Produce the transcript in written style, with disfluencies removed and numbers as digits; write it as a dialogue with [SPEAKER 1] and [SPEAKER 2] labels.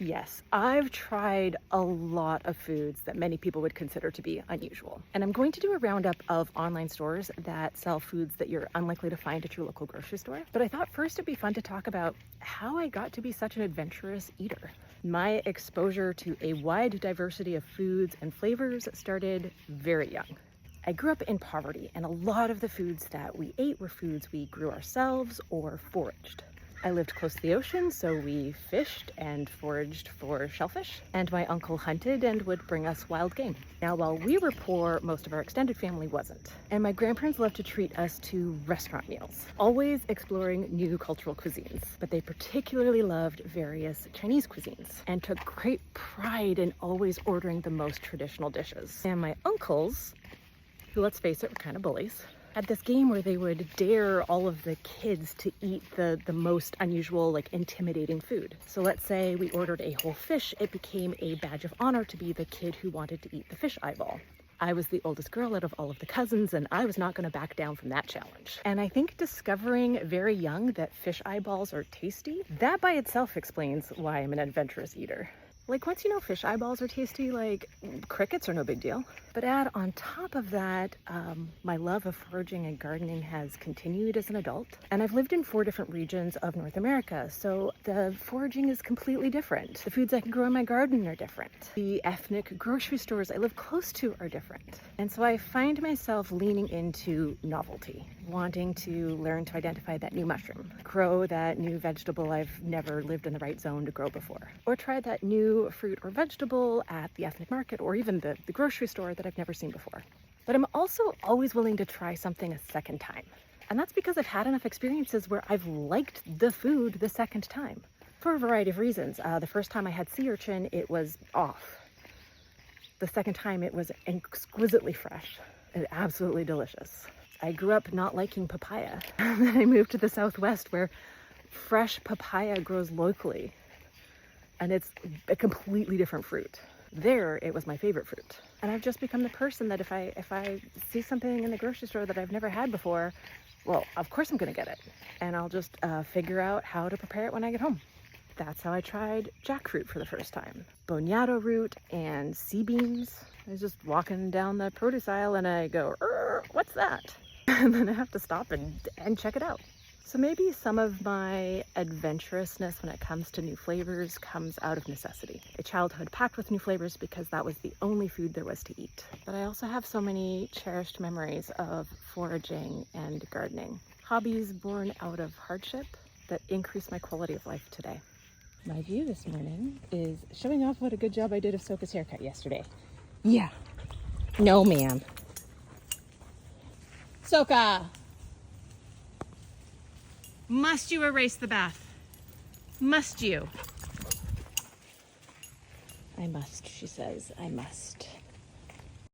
[SPEAKER 1] Yes, I've tried a lot of foods that many people would consider to be unusual. And I'm going to do a roundup of online stores that sell foods that you're unlikely to find at your local grocery store. But I thought first it'd be fun to talk about how I got to be such an adventurous eater. My exposure to a wide diversity of foods and flavors started very young. I grew up in poverty, and a lot of the foods that we ate were foods we grew ourselves or foraged. I lived close to the ocean, so we fished and foraged for shellfish, and my uncle hunted and would bring us wild game. Now, while we were poor, most of our extended family wasn't. And my grandparents loved to treat us to restaurant meals, always exploring new cultural cuisines. But they particularly loved various Chinese cuisines and took great pride in always ordering the most traditional dishes. And my uncles, who, let's face it, were kind of bullies, had this game where they would dare all of the kids to eat the most unusual, like intimidating food. So let's say we ordered a whole fish, it became a badge of honor to be the kid who wanted to eat the fish eyeball. I was the oldest girl out of all of the cousins, and I was not going to back down from that challenge. And I think discovering very young that fish eyeballs are tasty, that by itself explains why I'm an adventurous eater. Like, once you know fish eyeballs are tasty, like, crickets are no big deal. But add on top of that, my love of foraging and gardening has continued as an adult. And I've lived in 4 different regions of North America, so the foraging is completely different. The foods I can grow in my garden are different. The ethnic grocery stores I live close to are different. And so I find myself leaning into novelty, wanting to learn to identify that new mushroom, grow that new vegetable I've never lived in the right zone to grow before, or try that new fruit or vegetable at the ethnic market or even the grocery store that I've never seen before. But I'm also always willing to try something a second time. And that's because I've had enough experiences where I've liked the food the second time for a variety of reasons. The first time I had sea urchin, it was off. The second time it was exquisitely fresh and absolutely delicious. I grew up not liking papaya. And then I moved to the Southwest where fresh papaya grows locally. And it's a completely different fruit. There, it was my favorite fruit. And I've just become the person that if I see something in the grocery store that I've never had before, well, of course I'm gonna get it. And I'll just figure out how to prepare it when I get home. That's how I tried jackfruit for the first time. Boniato root and sea beans. I was just walking down the produce aisle and I go, what's that? And then I have to stop and check it out. So maybe some of my adventurousness when it comes to new flavors comes out of necessity. A childhood packed with new flavors because that was the only food there was to eat. But I also have so many cherished memories of foraging and gardening. Hobbies born out of hardship that increase my quality of life today. My view this morning is showing off what a good job I did of Soka's haircut yesterday. Yeah. No, ma'am. Soka! Must you erase the bath? Must you? I must, she says. I must.